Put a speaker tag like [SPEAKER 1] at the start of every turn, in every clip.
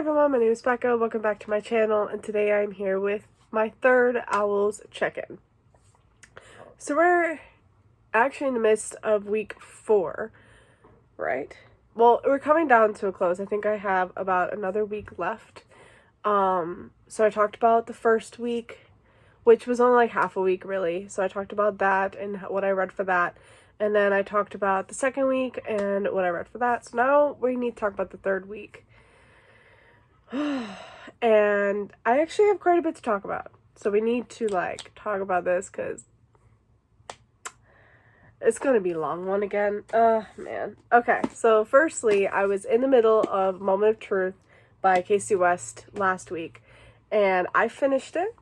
[SPEAKER 1] everyone, my name is Becca, welcome back to my channel, and today I'm here with my third O.W.L.S check-in. So we're actually in the midst of week 4, right? Well, we're coming down to a close. I think I have about another week left. So I talked about the first week, which was only like half a week really. So I talked about that and what I read for that. And then I talked about the second week and what I read for that. So now we need to talk about the third week. And I actually have quite a bit to talk about. So we need to talk about this because it's going to be a long one again. Man. Okay, so firstly, I was in the middle of Moment of Truth by Casey West last week. And I finished it.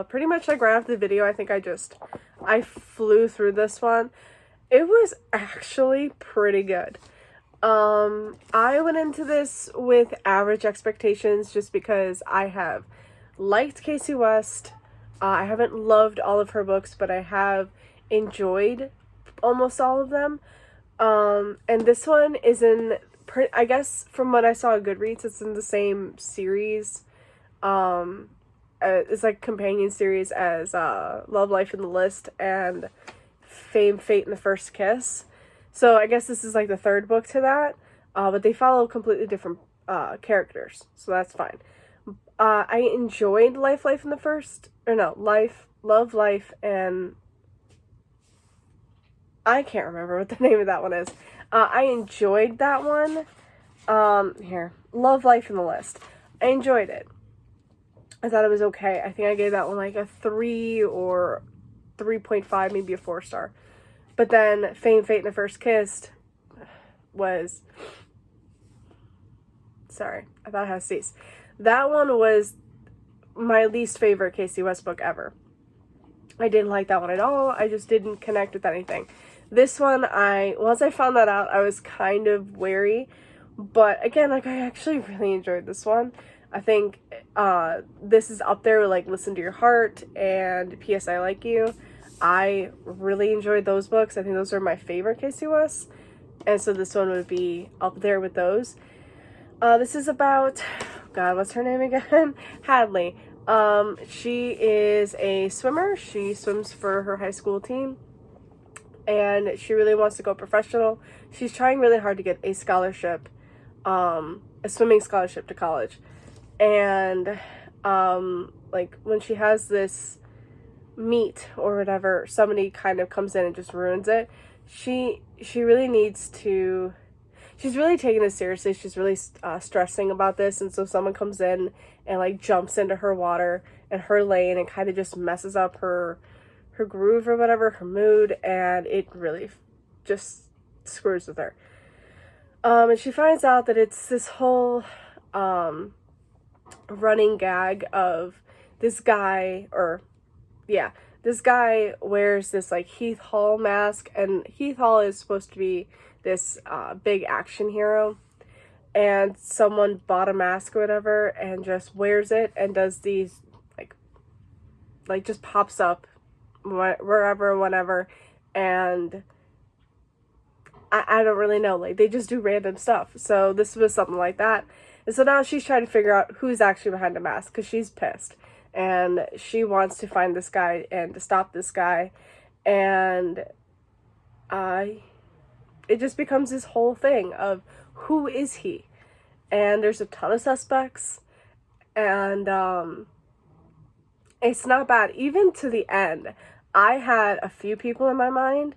[SPEAKER 1] Pretty much right after the video. I think I flew through this one. It was actually pretty good. I went into this with average expectations just because I have liked Casey West. I haven't loved all of her books, but I have enjoyed almost all of them. And this one is I guess from what I saw on Goodreads, it's in the same series. It's like companion series as Love, Life, and the List and Fame, Fate, and the First Kiss. So I guess this is like the third book to that, but they follow completely different characters, so that's fine. I enjoyed Love, Life, and I can't remember what the name of that one is. I enjoyed that one. Love, Life, and the List. I enjoyed it. I thought it was okay. I think I gave that one like a 3 or 3.5, maybe a 4-star. But then Fame, Fate, and the First Kiss was... Sorry, I thought I had to sneeze. That one was my least favorite Casey West book ever. I didn't like that one at all. I just didn't connect with anything. This one, once I found that out, I was kind of wary. But again, I actually really enjoyed this one. I think this is up there with Listen to Your Heart and P.S. I Like You. I really enjoyed those books. I think those are my favorite Casey West. And so this one would be up there with those. This is about, God, what's her name again? Hadley. She is a swimmer. She swims for her high school team. And she really wants to go professional. She's trying really hard to get a scholarship, a swimming scholarship to college. And, when she has this meet or whatever, somebody kind of comes in and just ruins it. She really needs to, she's really taking this seriously. She's really stressing about this. And so someone comes in and jumps into her water and her lane and kind of just messes up her groove or whatever, her mood. And it really just screws with her. And she finds out that it's this whole, running gag of this guy, this guy wears this Heath Hall mask, and Heath Hall is supposed to be this big action hero, and someone bought a mask or whatever and just wears it and does these just pops up wherever, whenever, and I don't really know, they just do random stuff. So this was something like that. And so now she's trying to figure out who's actually behind the mask because she's pissed. And she wants to find this guy and to stop this guy. And it just becomes this whole thing of who is he? And there's a ton of suspects. And it's not bad. Even to the end, I had a few people in my mind.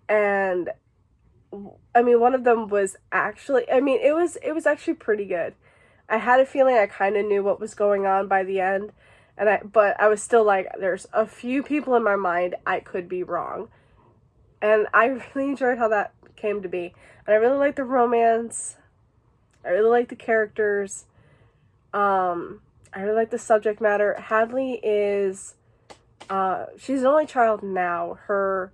[SPEAKER 1] And one of them was actually, it was actually pretty good. I had a feeling I kind of knew what was going on by the end, but I was still there's a few people in my mind I could be wrong. And I really enjoyed how that came to be. And I really liked the romance. I really liked the characters. I really like the subject matter. Hadley is, she's an only child now. Her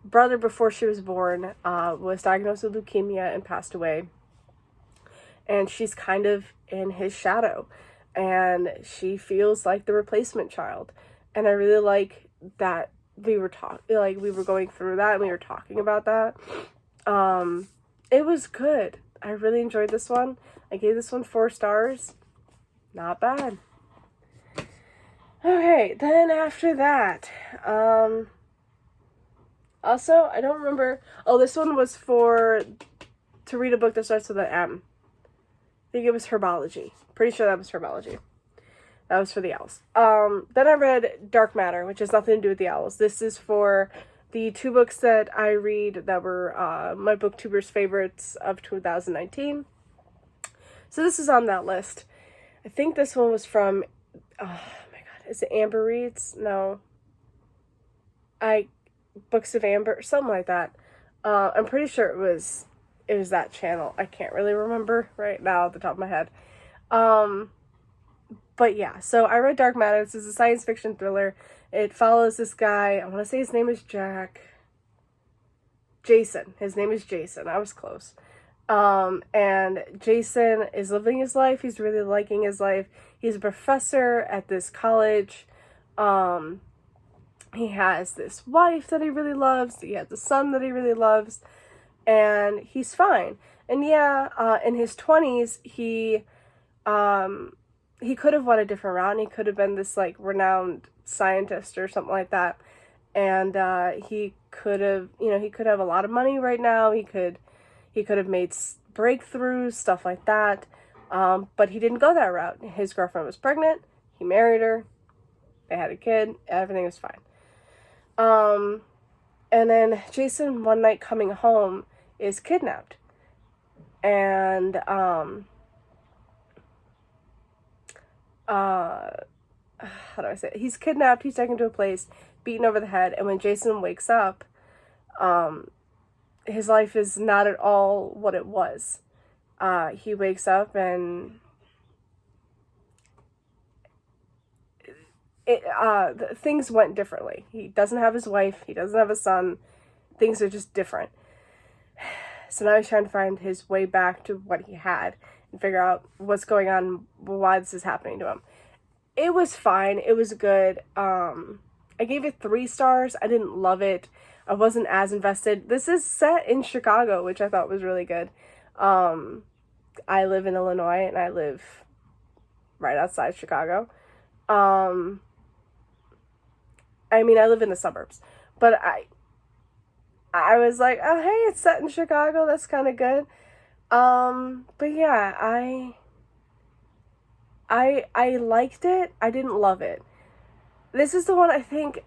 [SPEAKER 1] brother, before she was born, was diagnosed with leukemia and passed away. And she's kind of in his shadow. And she feels like the replacement child. And I really like that we were going through that and we were talking about that. It was good. I really enjoyed this one. I gave this one 4 stars. Not bad. Okay, then after that, also, I don't remember, this one was to read a book that starts with an M. I think it was Herbology. Pretty sure that was Herbology. That was for the owls. Then I read Dark Matter, which has nothing to do with the owls. This is for the 2 books that I read that were my booktubers' favorites of 2019. So this is on that list. I think this one was from, oh my god, is it Amber Reads? No. Books of Amber, something like that. I'm pretty sure it was that channel. I can't really remember right now at the top of my head. But yeah, so I read Dark Matter. This is a science fiction thriller. It follows this guy. I want to say his name is Jason. His name is Jason. I was close. And Jason is living his life. He's really liking his life. He's a professor at this college. He has this wife that he really loves. He has a son that he really loves. And he's fine. And yeah, in his 20s, he could have went a different route, and he could have been this, like, renowned scientist or something like that. And he could have, he could have a lot of money right now. He could have made breakthroughs, stuff like that. But he didn't go that route. His girlfriend was pregnant. He married her. They had a kid. Everything was fine. And then Jason, one night coming home, is kidnapped. And, how do I say it? He's kidnapped, he's taken to a place, beaten over the head, and when Jason wakes up, his life is not at all what it was. He wakes up and things went differently. He doesn't have his wife, he doesn't have a son, things are just different. So now he's trying to find his way back to what he had and figure out what's going on, why this is happening to him. It was fine. It was good. I gave it 3 stars. I didn't love it. I wasn't as invested. This is set in Chicago, which I thought was really good. I live in Illinois, and I live right outside Chicago. I live in the suburbs, but I was like, oh, hey, it's set in Chicago. That's kind of good. But yeah, I liked it. I didn't love it. This is the one I think,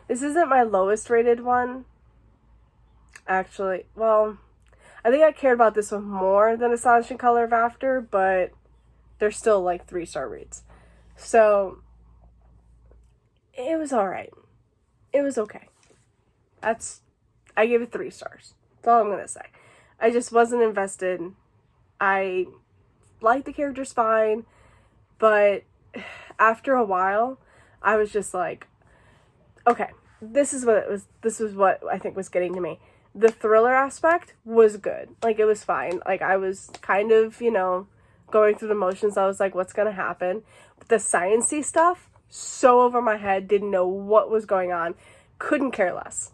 [SPEAKER 1] this isn't my lowest rated one. Actually, well, I think I cared about this one more than Astonishing Color of After, but they're still like 3-star reads. So, it was alright. It was okay. I gave it 3 stars. That's all I'm gonna say. I just wasn't invested. I liked the characters fine, but after a while, I was just like, okay, this is what I think was getting to me. The thriller aspect was good. Like, it was fine. Like, I was kind of, going through the motions. I was like, what's gonna happen? But the science-y stuff, so over my head, didn't know what was going on. Couldn't care less.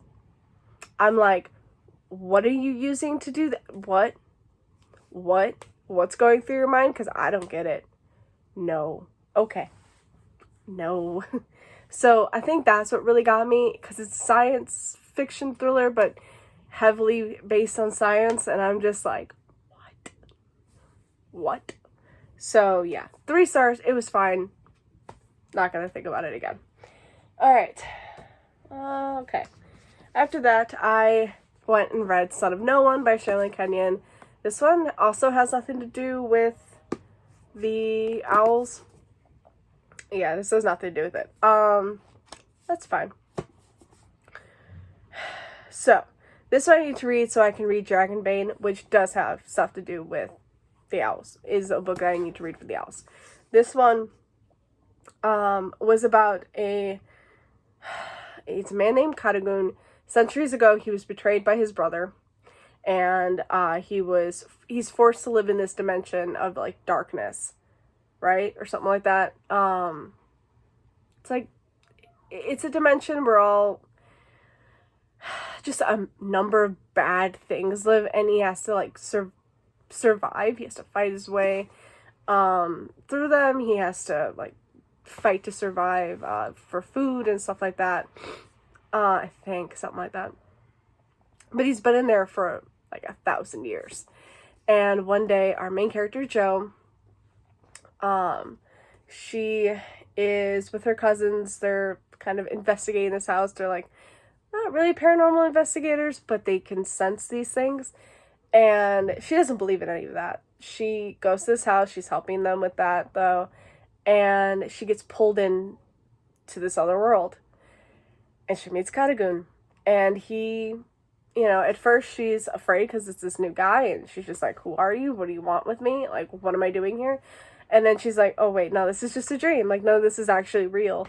[SPEAKER 1] I'm like, what are you using to do that? What's going through your mind? Because I don't get it. No. Okay. No. So I think that's what really got me, because it's a science fiction thriller, but heavily based on science, and I'm just like, what? So yeah, 3 stars. It was fine. Not gonna think about it again. All right. Okay. After that, I went and read Son of No One by Shirley Kenyon. This one also has nothing to do with the owls. Yeah, this has nothing to do with it. That's fine. So, this one I need to read so I can read Dragonbane, which does have stuff to do with the owls. Is a book I need to read for the owls. This one was about it's a man named Katagun. Centuries ago, he was betrayed by his brother, and he's forced to live in this dimension of, like, darkness, right? Or something like that. It's like, it's a dimension where all, just a number of bad things live, and he has to, like, survive. He has to fight his way through them. He has to, like, fight to survive for food and stuff like that. I think, something like that. But he's been in there for, like, 1,000 years. And one day, our main character, Jo, she is with her cousins. They're kind of investigating this house. They're, like, not really paranormal investigators, but they can sense these things. And she doesn't believe in any of that. She goes to this house. She's helping them with that, though. And she gets pulled in to this other world. And she meets Katagun. And he, you know, at first she's afraid because it's this new guy. And she's just like, who are you? What do you want with me? Like, what am I doing here? And then she's like, oh, wait, no, this is just a dream. Like, no, this is actually real.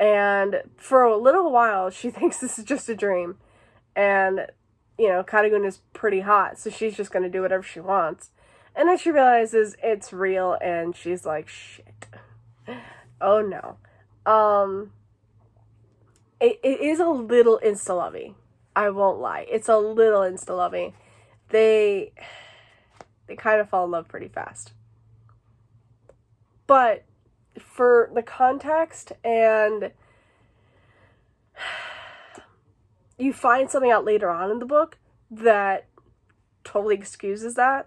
[SPEAKER 1] And for a little while, she thinks this is just a dream. And, you know, Katagun is pretty hot. So she's just going to do whatever she wants. And then she realizes it's real. And she's like, shit. Oh, no. It is a little insta-lovey. I won't lie. It's a little insta-lovey. They kind of fall in love pretty fast. But for the context, and you find something out later on in the book that totally excuses that.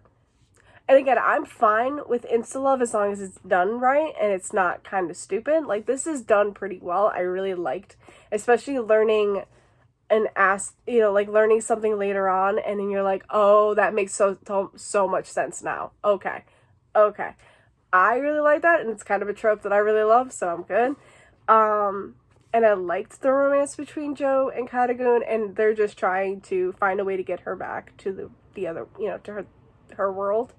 [SPEAKER 1] And again, I'm fine with insta-love as long as it's done right and it's not kind of stupid. Like, this is done pretty well. I really liked, especially learning learning something later on, and then you're like, oh, that makes so much sense now. Okay. I really like that, and it's kind of a trope that I really love, so I'm good. And I liked the romance between Jo and Katagun, and they're just trying to find a way to get her back to the other, you know, to her world.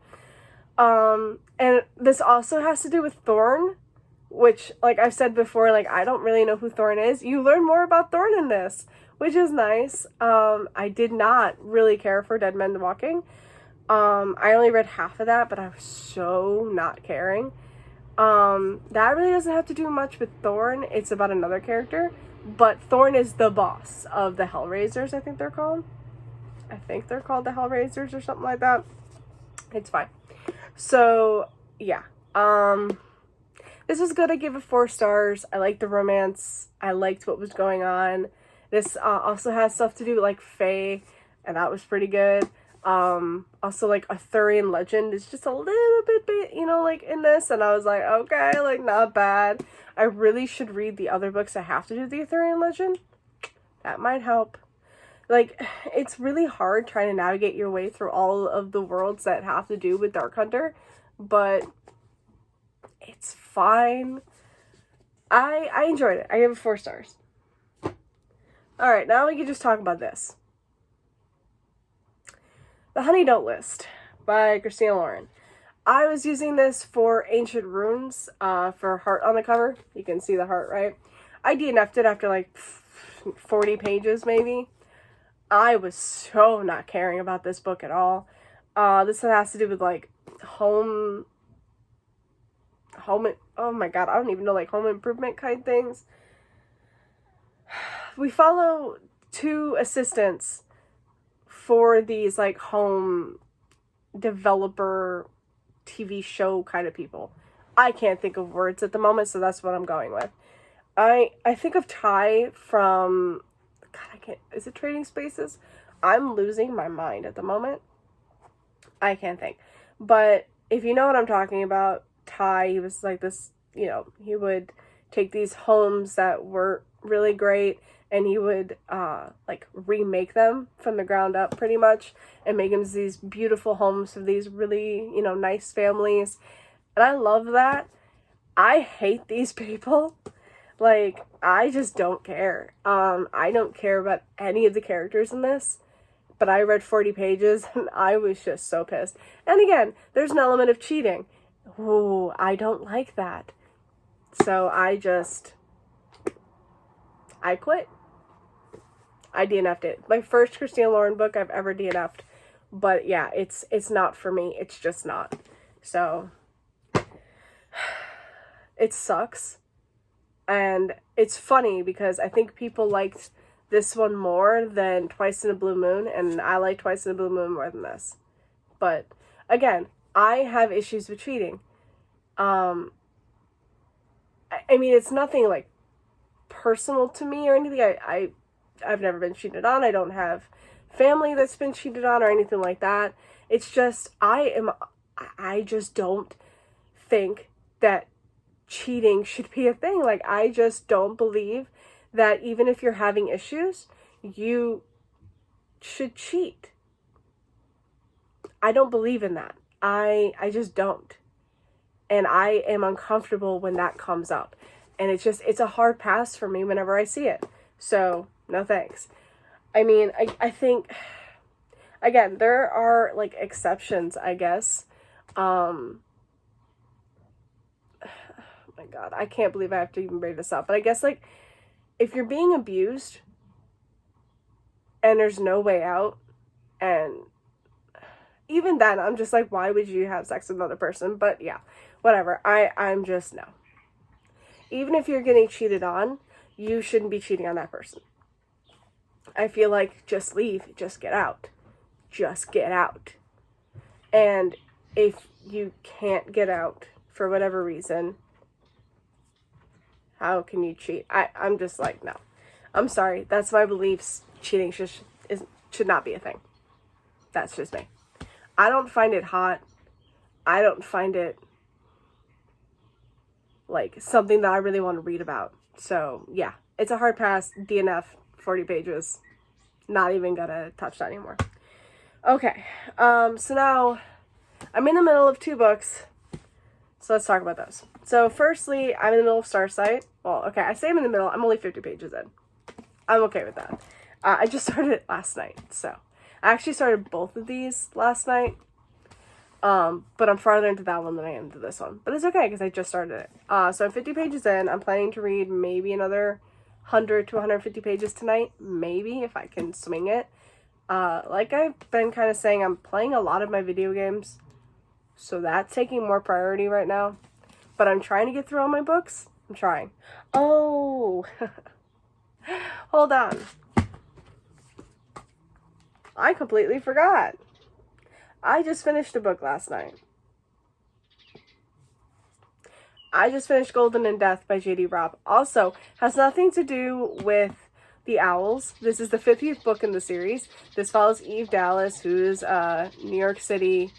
[SPEAKER 1] And this also has to do with Thorn, which, like I've said before, like, I don't really know who Thorn is. You learn more about Thorn in this, which is nice. I did not really care for Dead Men Walking. I only read half of that, but I was so not caring. That really doesn't have to do much with Thorn. It's about another character, but Thorn is the boss of the Hellraisers, I think they're called. I think they're called the Hellraisers or something like that. It's fine. So, yeah. This was good. I give it 4 stars. I liked the romance. I liked what was going on. This also has stuff to do with, like, Fae, and that was pretty good. Also, like, Arthurian legend is just a little bit, you know, like, in this, and I was like, okay, like, not bad. I really should read the other books that have to do with the Arthurian legend. That might help. Like, it's really hard trying to navigate your way through all of the worlds that have to do with Dark Hunter, but it's fine. I enjoyed it. I gave it 4 stars. Alright, now we can just talk about this. The Honey Don't List by Christina Lauren. I was using this for Ancient Runes, for heart on the cover. You can see the heart, right? I DNF'd it after like 40 pages, maybe. I was so not caring about this book at all. This has to do with, like, home, oh my god, I don't even know, like, home improvement kind things. We follow 2 assistants for these, like, home developer TV show kind of people. I can't think of words at the moment, so that's what I'm going with. I think of Ty from, god, I can't, is it Trading Spaces? I'm losing my mind at the moment. I can't think. But if you know what I'm talking about, Ty, he was like this, you know, he would take these homes that were really great, and he would, like, remake them from the ground up, pretty much, and make them these beautiful homes for these really, you know, nice families. And I love that. I hate these people. Like, I just don't care. I don't care about any of the characters in this, but I read 40 pages, and I was just so pissed. And again, there's an element of cheating. Ooh, I don't like that. So I quit. I DNF'd it. My first Christina Lauren book I've ever DNF'd. But yeah, it's not for me. It's just not. So, it sucks. And it's funny because I think people liked this one more than Twice in a Blue Moon, and I like Twice in a Blue Moon more than this. But again, I have issues with cheating. I mean, it's nothing like personal to me or anything. I've never been cheated on. I don't have family that's been cheated on or anything like that. It's just, I just don't think that cheating should be a thing. Like, I just don't believe that even if you're having issues, you should cheat. I don't believe in that. I just don't. And I am uncomfortable when that comes up. And it's a hard pass for me whenever I see it. So, no thanks. I mean, I think, again, there are, like, exceptions, I guess. Oh my God, I can't believe I have to even bring this up. But I guess, like, if you're being abused and there's no way out, and even then, I'm just like, why would you have sex with another person? But yeah, whatever. I'm just, no. Even if you're getting cheated on, you shouldn't be cheating on that person. I feel like just leave, just get out. Just get out. And if you can't get out for whatever reason, how can you cheat? I'm just like, no. I'm sorry. That's my beliefs. Cheating should not be a thing. That's just me. I don't find it hot. I don't find it like something that I really want to read about. So yeah, it's a hard pass. DNF, 40 pages. Not even gonna touch that anymore. Okay, so now I'm in the middle of 2 books. So let's talk about those. So firstly, I'm in the middle of Surfside. Well, okay, I say I'm in the middle. I'm only 50 pages in. I'm okay with that. I just started it last night. So I actually started both of these last night. But I'm farther into that one than I am into this one. But it's okay because I just started it. So I'm 50 pages in. I'm planning to read maybe another 100 to 150 pages tonight. Maybe, if I can swing it. Like I've been kind of saying, I'm playing a lot of my video games. So that's taking more priority right now. But I'm trying to get through all my books. I'm trying. Oh! Hold on. I completely forgot. I just finished a book last night. I just finished Golden in Death by J.D. Robb. Also, has nothing to do with the owls. This is the 50th book in the series. This follows Eve Dallas, who's New York City.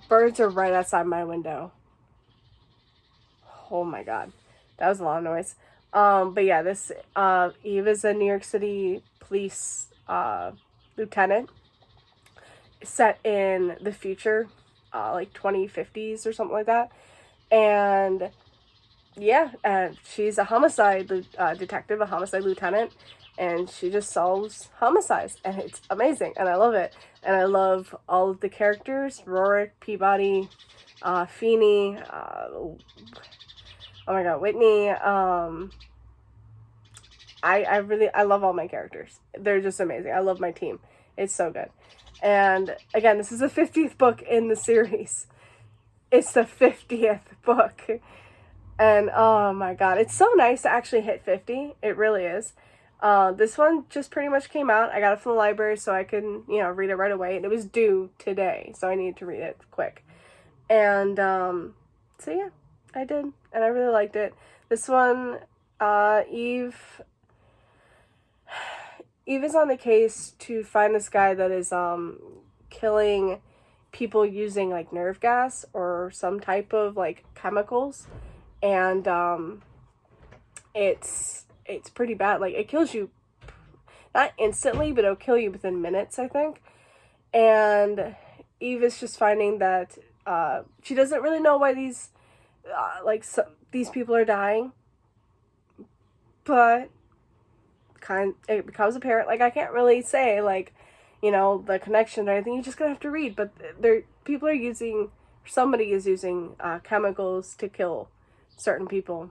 [SPEAKER 1] Birds are right outside my window. Oh my God. That was a lot of noise. But yeah, this Eve is a New York City police lieutenant set in the future, like 2050s or something like that. And yeah, she's a homicide detective, a homicide lieutenant, and she just solves homicides, and it's amazing, and I love it. And I love all of the characters: Rorik, Peabody, Feeney, oh my God, Whitney. I love all my characters. They're just amazing. I love my team. It's so good. And again, this is the 50th book in the series. It's the 50th book. And oh my God, it's so nice to actually hit 50. It really is. This one just pretty much came out. I got it from the library so I can, read it right away. And it was due today, so I needed to read it quick. And so yeah, I did. And I really liked it. This one, Eve is on the case to find this guy that is killing people using like nerve gas or some type of like chemicals, and it's pretty bad. Like, it kills you not instantly, but it'll kill you within minutes, I think. And Eve is just finding that she doesn't really know why these these people are dying, but it becomes apparent. Like, I can't really say like, the connection or anything. You're just gonna have to read. But somebody is using chemicals to kill certain people.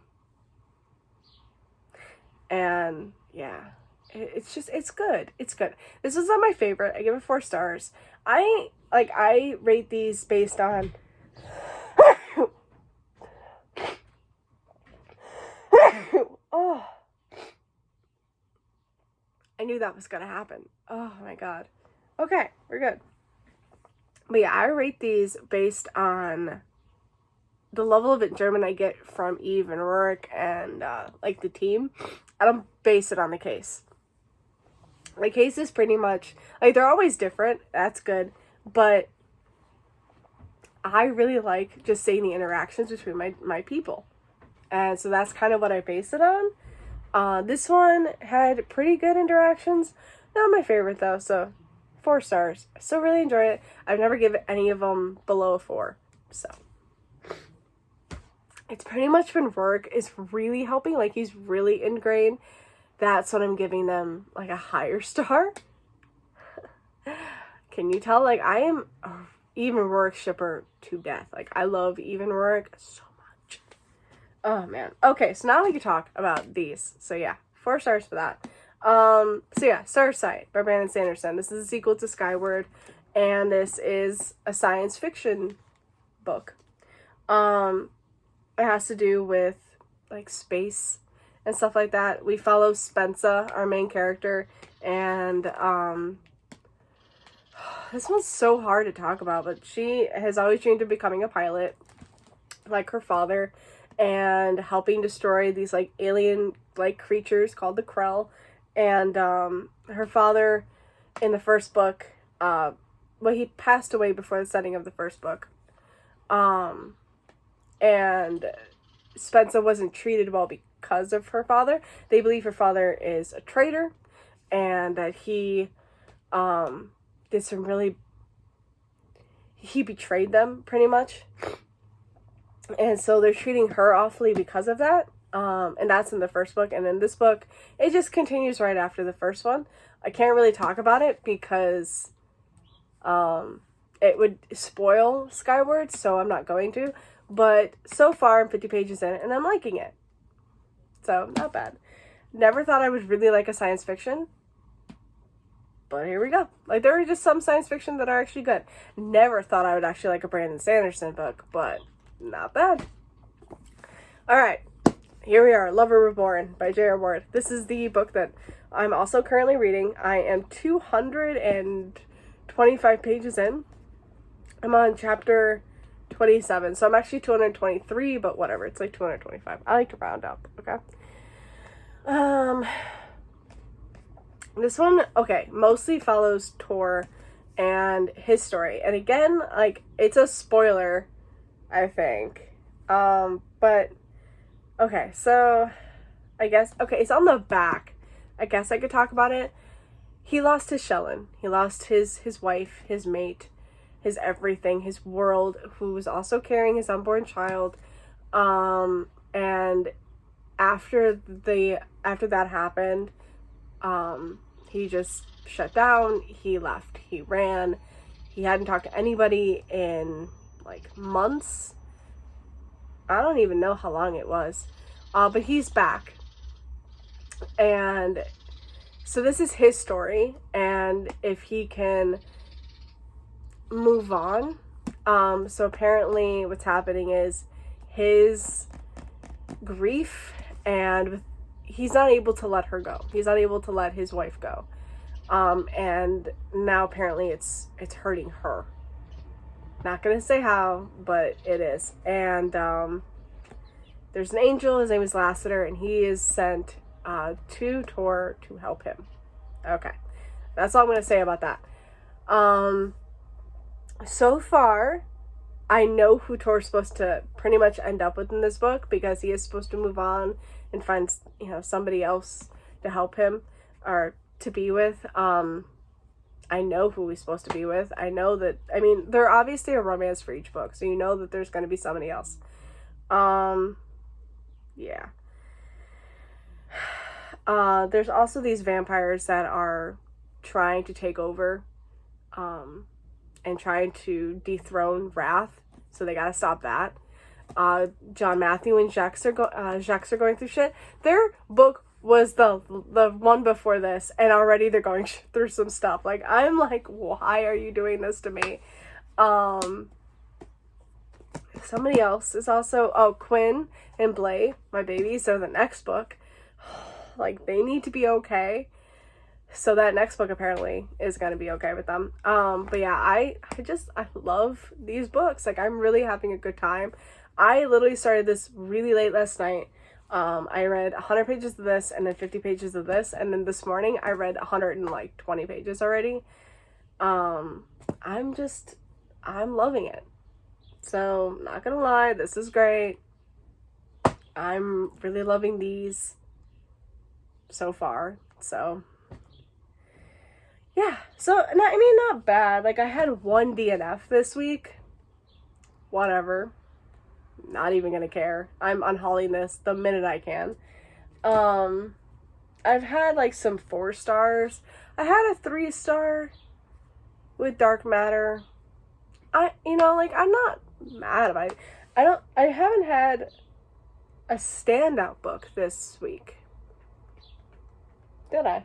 [SPEAKER 1] And yeah, it's good. It's good. This was not my favorite. I give it 4 stars. I rate these based on oh, I knew that was gonna happen. Oh my God. Okay, we're good. But yeah, I rate these based on the level of enjoyment I get from Eve and Rourke and, like, the team. I don't base it on the case. The case is pretty much, like, they're always different. That's good. But I really like just seeing the interactions between my people. And so that's kind of what I base it on. This one had pretty good interactions. Not my favorite, though, so 4 stars. I still really enjoy it. I've never given any of them below a 4. So it's pretty much when Rourke is really helping, like, he's really ingrained. That's when I'm giving them, like, a higher star. Can you tell? Like, I am Eve and Rourke shipper to death. Like, I love Eve and Rourke so much. Oh, man. Okay, so now we can talk about these. So, yeah, 4 stars for that. So, yeah, Surfside by Brandon Sanderson. This is a sequel to Skyward, and this is a science fiction book. It has to do with, like, space and stuff like that. We follow Spensa, our main character, and, this one's so hard to talk about, but she has always dreamed of becoming a pilot, like her father, and helping destroy these, like, alien-like creatures called the Krell. And, her father, in the first book, well, he passed away before the setting of the first book. And Spensa wasn't treated well because of her father. They believe her father is a traitor, and that he, did some really, he betrayed them, pretty much. And so they're treating her awfully because of that. And that's in the first book. And in this book, it just continues right after the first one. I can't really talk about it because it would spoil Skyward, so I'm not going to. But so far, I'm 50 pages in, and I'm liking it. So, not bad. Never thought I would really like a science fiction. But here we go. Like, there are just some science fiction that are actually good. Never thought I would actually like a Brandon Sanderson book, but not bad. Alright, here we are. Lover Reborn by J.R. Ward. This is the book that I'm also currently reading. I am 225 pages in. I'm on chapter 27, so I'm actually 223, but whatever. It's like 225. I like to round up, okay? This one, okay, mostly follows Tor and his story. And again, like, it's a spoiler, I think. But, okay, so, I guess, okay, it's on the back. I guess I could talk about it. He lost his Shellen. He lost his wife, his mate, his everything, his world, who was also carrying his unborn child. And after that happened, he just shut down. He left. He ran. He hadn't talked to anybody in, like, months. I don't even know how long it was. But he's back. And so this is his story. And if he can move on. So apparently what's happening is his grief, and he's not able to let her go. He's not able to let his wife go. And now apparently it's hurting her. Not gonna say how, but it is. And there's an angel, his name is Lassiter, and he is sent to Tor to help him. Okay. That's all I'm gonna say about that. So far, I know who Tor's supposed to pretty much end up with in this book, because he is supposed to move on and find, somebody else to help him or to be with. I know who he's supposed to be with. I know that, they're obviously a romance for each book, so you know that there's going to be somebody else. Yeah. There's also these vampires that are trying to take over, and trying to dethrone Wrath, so they gotta stop that. John Matthew and Jacques are going through shit. Their book was the one before this, and already they're going through some stuff. Like, I'm like, why are you doing this to me? Somebody else is also, Quinn and Blay, my babies, are the next book. Like, they need to be okay. So that next book apparently is going to be okay with them. But yeah, I love these books. Like, I'm really having a good time. I literally started this really late last night. I read 100 pages of this and then 50 pages of this. And then this morning I read 120 pages already. I'm loving it. So, not gonna lie, this is great. I'm really loving these so far. So, yeah. So, not bad. Like, I had one DNF this week. Whatever. Not even gonna care. I'm unhauling this the minute I can. I've had, like, some 4 stars. I had a 3-star with Dark Matter. I'm not mad about it. I haven't had a standout book this week. Did I?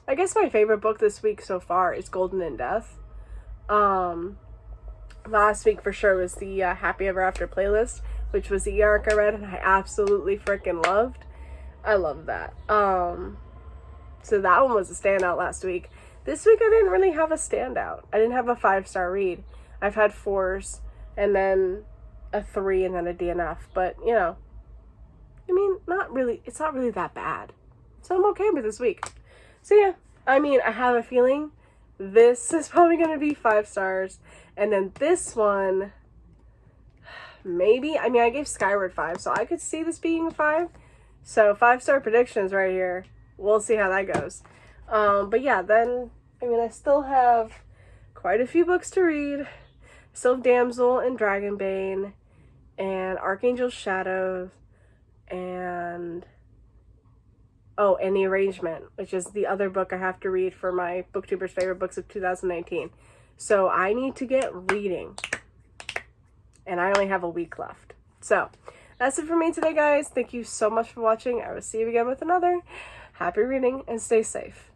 [SPEAKER 1] I guess my favorite book this week so far is Golden in Death. Last week for sure was the Happy Ever After playlist, which was the arc I read and I absolutely freaking loved. I love that. So that one was a standout last week. This week I didn't really have a standout. I didn't have a 5-star read. I've had 4s and then a 3 and then a DNF. But, not really. It's not really that bad. So I'm okay with this week. So yeah, I have a feeling this is probably going to be 5 stars. And then this one, maybe. I gave Skyward 5, so I could see this being a 5. So 5-star predictions right here. We'll see how that goes. But yeah, then, I still have quite a few books to read. Still have Damsel and Dragonbane and Archangel's Shadow and The Arrangement, which is the other book I have to read for my Booktuber's Favorite Books of 2019. So I need to get reading. And I only have a week left. So that's it for me today, guys. Thank you so much for watching. I will see you again with another. Happy reading and stay safe.